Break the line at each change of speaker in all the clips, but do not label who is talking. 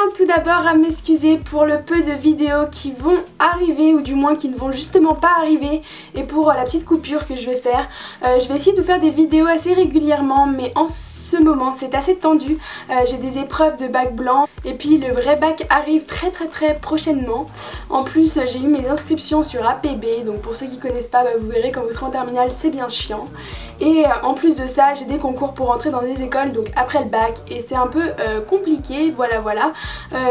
tiens tout d'abord à m'excuser pour le peu de vidéos qui vont arriver ou du moins qui ne vont justement pas arriver et pour la petite coupure que je vais faire. Je vais essayer de vous faire des vidéos assez régulièrement mais en ce moment c'est assez tendu. J'ai des épreuves de bac blanc et puis le vrai bac arrive très prochainement. En plus j'ai eu mes inscriptions sur APB, donc pour ceux qui connaissent pas, vous verrez quand vous serez en terminale c'est bien chiant. Et en plus de ça j'ai des concours pour entrer dans des écoles donc après le bac et c'est un peu compliqué, voilà.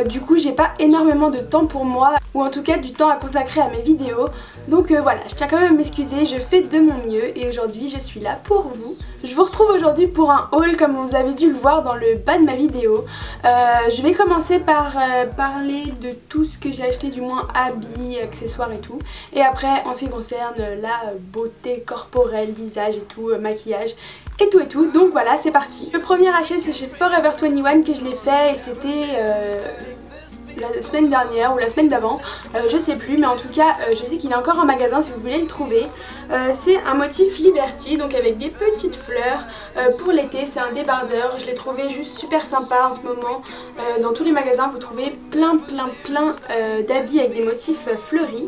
Du coup j'ai pas énormément de temps pour moi ou en tout cas du temps à consacrer à mes vidéos. Donc voilà, je tiens quand même à m'excuser, je fais de mon mieux et aujourd'hui je suis là pour vous. Je vous retrouve aujourd'hui pour un haul comme vous avez dû le voir dans le bas de ma vidéo. Je vais commencer par parler de tout ce que j'ai acheté, du moins habits, accessoires et tout. Et après en ce qui concerne la beauté corporelle, visage et tout, maquillage et tout. Donc voilà, c'est parti. Le premier achat c'est chez Forever 21 que je l'ai fait et c'était la semaine dernière ou la semaine d'avant, je sais plus, mais en tout cas je sais qu'il est encore en magasin si vous voulez le trouver. C'est un motif Liberty, donc avec des petites fleurs pour l'été, c'est un débardeur, je l'ai trouvé juste super sympa en ce moment. Dans tous les magasins vous trouvez plein d'habits avec des motifs fleuris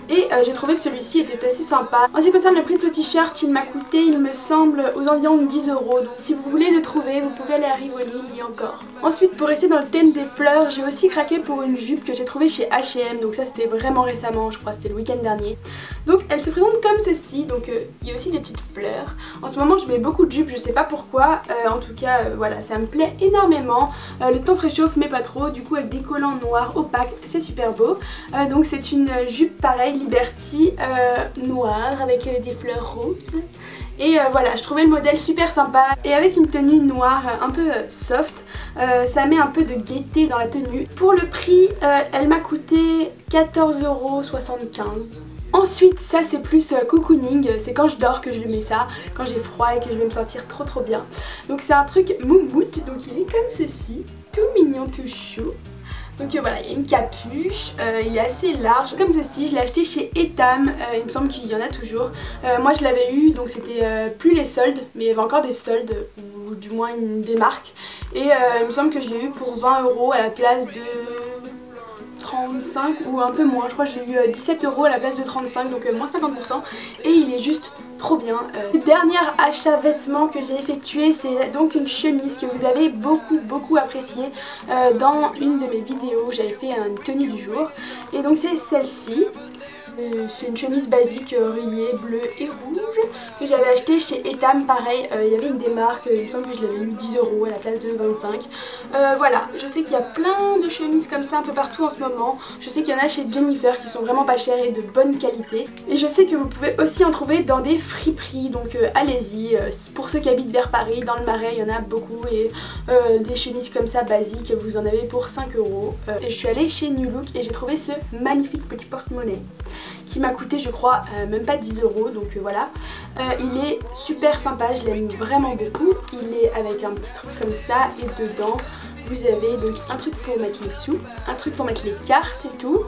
et j'ai trouvé que celui-ci était assez sympa. En ce qui concerne le prix de ce t-shirt, il m'a coûté il me semble aux environs de 10 €, donc si vous voulez le trouver vous pouvez aller à Rivoli, il y a encore. Ensuite pour rester dans le thème des fleurs, j'ai aussi craqué pour une jupe que j'ai trouvée chez H&M, donc ça c'était vraiment récemment, je crois c'était le week-end dernier. Donc elle se présente comme ceci, donc il y a aussi des petites fleurs. En ce moment je mets beaucoup de jupes, je sais pas pourquoi, en tout cas voilà, ça me plaît énormément. Le temps se réchauffe mais pas trop, du coup avec des collants noirs opaques, c'est super beau. Donc c'est une jupe pareil Liberty noire avec des fleurs roses. Et voilà, je trouvais le modèle super sympa et avec une tenue noire un peu soft, ça met un peu de gaieté dans la tenue. Pour le prix, elle m'a coûté 14,75 €. Ensuite, ça c'est plus cocooning, c'est quand je dors que je mets ça, quand j'ai froid et que je vais me sentir trop bien. Donc c'est un truc moumoute, donc il est comme ceci, tout mignon, tout chou. Donc voilà, il y a une capuche, il est assez large, comme ceci, je l'ai acheté chez Etam, il me semble qu'il y en a toujours. Moi je l'avais eu, donc c'était plus les soldes, mais il y avait encore des soldes, ou du moins des marques. Et il me semble que je l'ai eu pour 20 € à la place de 35 ou un peu moins, je crois que je l'ai eu 17 € à la place de 35, donc moins 50%. Et il est juste trop bien. Le dernier achat vêtements que j'ai effectué, c'est donc une chemise que vous avez beaucoup appréciée dans une de mes vidéos. J'avais fait une tenue du jour et donc c'est celle-ci. C'est une chemise basique rayée bleu et rouge que j'avais acheté chez Etam, pareil, il y avait une démarque, il me semble que je l'avais eu 10 € à la place de 25. Voilà, je sais qu'il y a plein de chemises comme ça un peu partout en ce moment. Je sais qu'il y en a chez Jennifer qui sont vraiment pas chères et de bonne qualité. Et je sais que vous pouvez aussi en trouver dans des friperies, donc allez-y. Pour ceux qui habitent vers Paris, dans le Marais, il y en a beaucoup et des chemises comme ça basiques, vous en avez pour 5 €. Et je suis allée chez New Look et j'ai trouvé ce magnifique petit porte-monnaie qui m'a coûté je crois même pas 10 €, donc voilà. Il est super sympa, je l'aime vraiment beaucoup. Il est avec un petit truc comme ça et dedans vous avez donc un truc pour mettre les sous, un truc pour mettre les cartes et tout.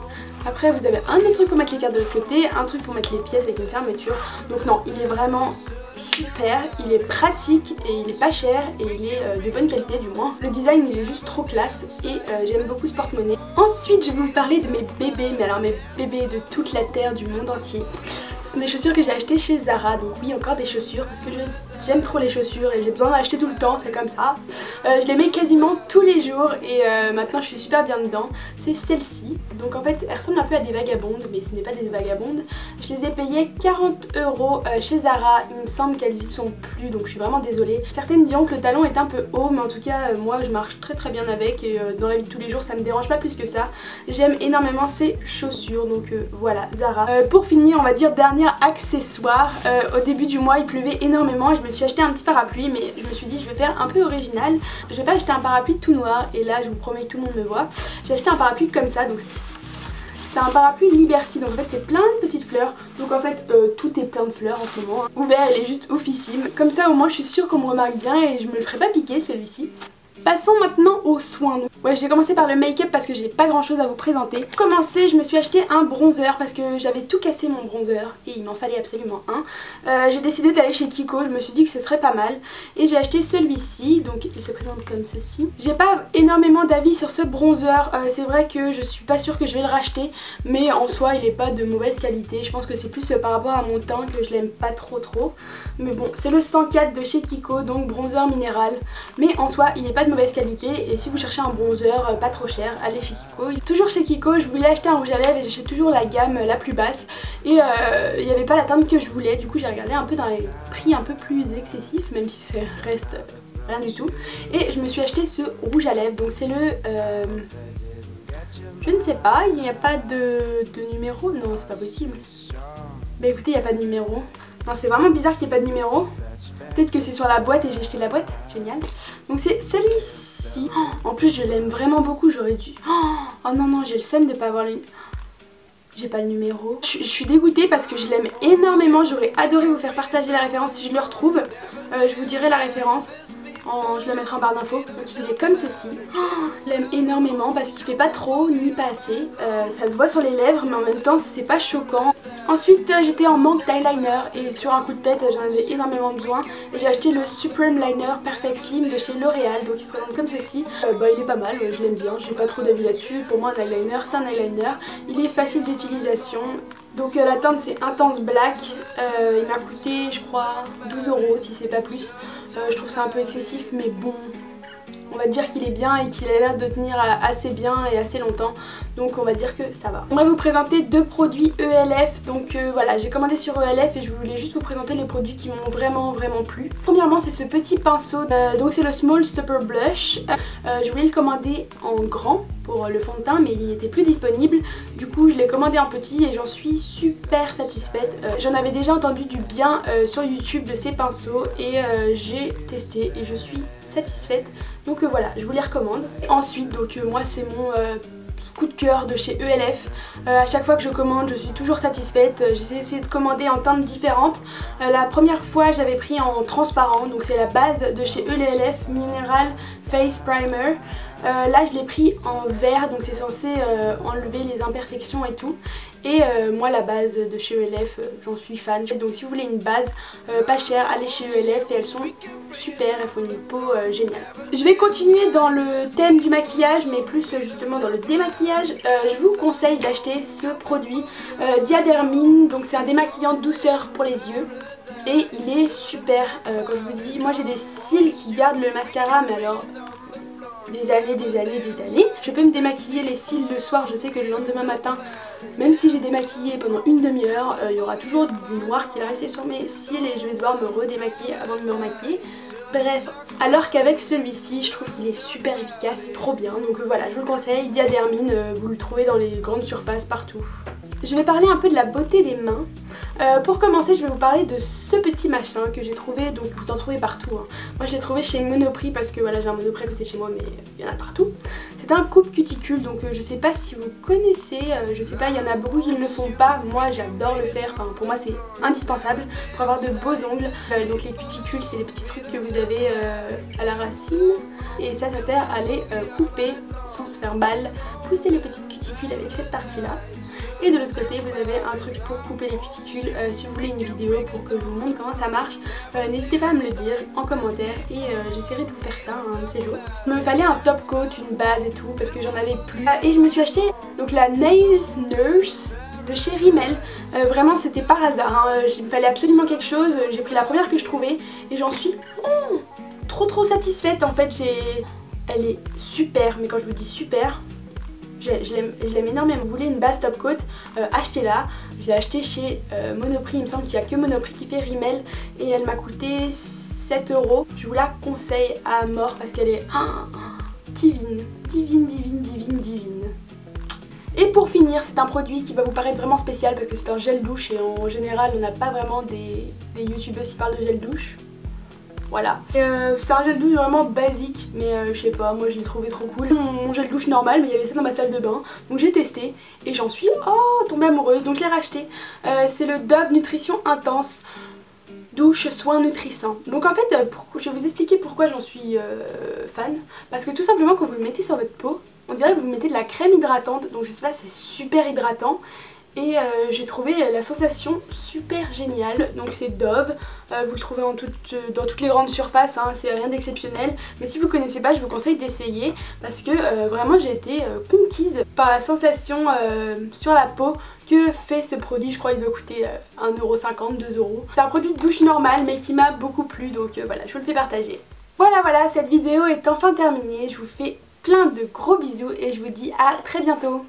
Après vous avez un autre truc pour mettre les cartes de l'autre côté, un truc pour mettre les pièces avec une fermeture. Donc non, il est vraiment super, il est pratique et il est pas cher et il est de bonne qualité du moins. Le design il est juste trop classe et j'aime beaucoup ce porte-monnaie. Ensuite je vais vous parler de mes bébés, mais alors mes bébés de toute la terre, du monde entier. Ce sont des chaussures que j'ai achetées chez Zara, donc oui encore des chaussures parce que j'aime trop les chaussures et j'ai besoin d'en acheter tout le temps, c'est comme ça. Je les mets quasiment tous les jours et maintenant je suis super bien dedans. C'est celle-ci, donc en fait elles ressemblent un peu à des vagabondes mais ce n'est pas des vagabondes. Je les ai payées 40 € chez Zara, il me semble qu'elles y sont plus donc je suis vraiment désolée. Certaines diront que le talon est un peu haut mais en tout cas moi je marche très bien avec et dans la vie de tous les jours ça me dérange pas plus que ça. J'aime énormément ces chaussures donc voilà Zara. Pour finir on va dire dernier accessoire, au début du mois il pleuvait énormément et je me suis acheté un petit parapluie mais je me suis dit je vais faire un peu original. Je vais pas acheter un parapluie tout noir et là je vous promets tout le monde me voit. J'ai acheté un parapluie comme ça donc c'est un parapluie Liberty, donc en fait c'est plein de petites fleurs. Donc en fait tout est plein de fleurs en ce moment. Ouvert, elle est juste oufissime. Comme ça au moins je suis sûre qu'on me remarque bien et je me le ferai pas piquer celui-ci. Passons maintenant aux soins. Ouais, je vais commencer par le make-up parce que j'ai pas grand chose à vous présenter. Pour commencer, je me suis acheté un bronzer parce que j'avais tout cassé mon bronzer et il m'en fallait absolument un. J'ai décidé d'aller chez Kiko, je me suis dit que ce serait pas mal et j'ai acheté celui-ci, donc il se présente comme ceci. J'ai pas énormément d'avis sur ce bronzer, c'est vrai que je suis pas sûre que je vais le racheter, mais en soi il est pas de mauvaise qualité. Je pense que c'est plus par rapport à mon teint que je l'aime pas trop. Mais bon, c'est le 104 de chez Kiko, donc bronzer minéral, mais en soi il n'est pas de mauvaise qualité et si vous cherchez un bronzer pas trop cher, allez chez Kiko. Toujours chez Kiko, je voulais acheter un rouge à lèvres et j'achète toujours la gamme la plus basse et il n'y avait pas la teinte que je voulais, du coup j'ai regardé un peu dans les prix un peu plus excessifs, même si ça reste rien du tout, et je me suis acheté ce rouge à lèvres, donc c'est le je ne sais pas, il n'y a pas de numéro, non c'est pas possible. Bah écoutez, il n'y a pas de numéro. Non, c'est vraiment bizarre qu'il n'y ait pas de numéro. Peut-être que c'est sur la boîte et j'ai acheté la boîte. Génial. Donc c'est celui-ci. Oh, en plus je l'aime vraiment beaucoup, j'aurais dû... Oh non non, j'ai le seum de pas avoir le... J'ai pas le numéro. Je suis dégoûtée parce que je l'aime énormément. J'aurais adoré vous faire partager la référence si je le retrouve. Je vous dirai la référence. Je le mettrai en barre d'infos. Donc il est comme ceci. Je l'aime énormément parce qu'il fait pas trop ni pas assez. Ça se voit sur les lèvres mais en même temps c'est pas choquant. Ensuite j'étais en manque d'eyeliner et sur un coup de tête j'en avais énormément besoin. Et j'ai acheté le Supreme Liner Perfect Slim de chez L'Oréal. Donc il se présente comme ceci. Il est pas mal, je l'aime bien. J'ai pas trop d'avis là-dessus. Pour moi un eyeliner c'est un eyeliner. Il est facile d'utilisation. Donc la teinte c'est Intense Black, il m'a coûté je crois 12 € si c'est pas plus. Je trouve ça un peu excessif mais bon, on va dire qu'il est bien et qu'il a l'air de tenir assez bien et assez longtemps. Donc on va dire que ça va. J'aimerais vous présenter deux produits ELF. Donc voilà, j'ai commandé sur ELF et je voulais juste vous présenter les produits qui m'ont vraiment plu. Premièrement c'est ce petit pinceau, donc c'est le Small Stopper Blush. Je voulais le commander en grand pour le fond de teint mais il n'était plus disponible. Du coup je l'ai commandé en petit et j'en suis super satisfaite. J'en avais déjà entendu du bien sur YouTube de ces pinceaux et j'ai testé et je suis satisfaite. Donc voilà, je vous les recommande. Ensuite donc moi c'est mon coup de cœur de chez ELF. À chaque fois que je commande je suis toujours satisfaite. J'ai essayé de commander en teintes différentes. La première fois j'avais pris en transparent, donc c'est la base de chez ELF Mineral Face Primer. Là je l'ai pris en vert, donc c'est censé enlever les imperfections et tout. Et moi la base de chez ELF, j'en suis fan. Donc si vous voulez une base pas chère, allez chez ELF et elles sont super, elles font une peau géniale. Je vais continuer dans le thème du maquillage mais plus justement dans le démaquillage. Je vous conseille d'acheter ce produit Diadermine, donc c'est un démaquillant douceur pour les yeux. Et il est super, quand je vous dis, moi j'ai des cils qui gardent le mascara mais alors... des années. Je peux me démaquiller les cils le soir, je sais que le lendemain matin, même si j'ai démaquillé pendant une demi-heure, il y aura toujours du noir qui va rester sur mes cils et je vais devoir me redémaquiller avant de me remaquiller. Bref, alors qu'avec celui-ci, je trouve qu'il est super efficace, trop bien. Donc voilà, je vous le conseille, Diadermine, vous le trouvez dans les grandes surfaces partout. Je vais parler un peu de la beauté des mains. Pour commencer, je vais vous parler de ce petit machin que j'ai trouvé, donc vous en trouvez partout. Moi je l'ai trouvé chez Monoprix parce que voilà, j'ai un Monoprix à côté de chez moi mais il y en a partout. C'est un coupe cuticule, donc je sais pas si vous connaissez, je sais pas, il y en a beaucoup qui ne le font pas. Moi j'adore le faire, enfin, pour moi c'est indispensable pour avoir de beaux ongles. Donc les cuticules c'est les petits trucs que vous avez à la racine et ça sert à les couper sans se faire mal. Poussez les petites cuticules avec cette partie là. Et de l'autre côté vous avez un truc pour couper les cuticules. Si vous voulez une vidéo pour que je vous montre comment ça marche, n'hésitez pas à me le dire en commentaire et j'essaierai de vous faire ça un de ces jours. Il me fallait un top coat, une base et tout parce que j'en avais plus. Et je me suis acheté donc la Nails Nurse de chez Rimmel. Vraiment c'était par hasard, il me fallait absolument quelque chose. J'ai pris la première que je trouvais et j'en suis trop satisfaite. En fait elle est super, mais quand je vous dis super, je l'aime énormément. Vous voulez une base top coat, achetez-la. Je l'ai acheté chez Monoprix, il me semble qu'il n'y a que Monoprix qui fait Rimmel et elle m'a coûté 7 €. Je vous la conseille à mort parce qu'elle est divine. Et pour finir, c'est un produit qui va vous paraître vraiment spécial parce que c'est un gel douche et en général on n'a pas vraiment des youtubeuses qui parlent de gel douche. Voilà, c'est un gel douche vraiment basique mais je sais pas, moi je l'ai trouvé trop cool. Mon gel douche normal mais il y avait ça dans ma salle de bain, donc j'ai testé et j'en suis tombée amoureuse, donc je l'ai racheté. C'est le Dove Nutrition Intense. douche soin nutrissant. Donc en fait je vais vous expliquer pourquoi j'en suis fan. Parce que tout simplement quand vous le mettez sur votre peau, on dirait que vous mettez de la crème hydratante. Donc je sais pas, c'est super hydratant. Et j'ai trouvé la sensation super géniale. Donc c'est Dove, vous le trouvez dans toutes les grandes surfaces, hein, c'est rien d'exceptionnel. Mais si vous connaissez pas, je vous conseille d'essayer parce que vraiment j'ai été conquise par la sensation sur la peau que fait ce produit. Je crois qu'il doit coûter 1,50€, 2€. C'est un produit de douche normal mais qui m'a beaucoup plu, donc voilà, je vous le fais partager. Voilà, cette vidéo est enfin terminée. Je vous fais plein de gros bisous et je vous dis à très bientôt.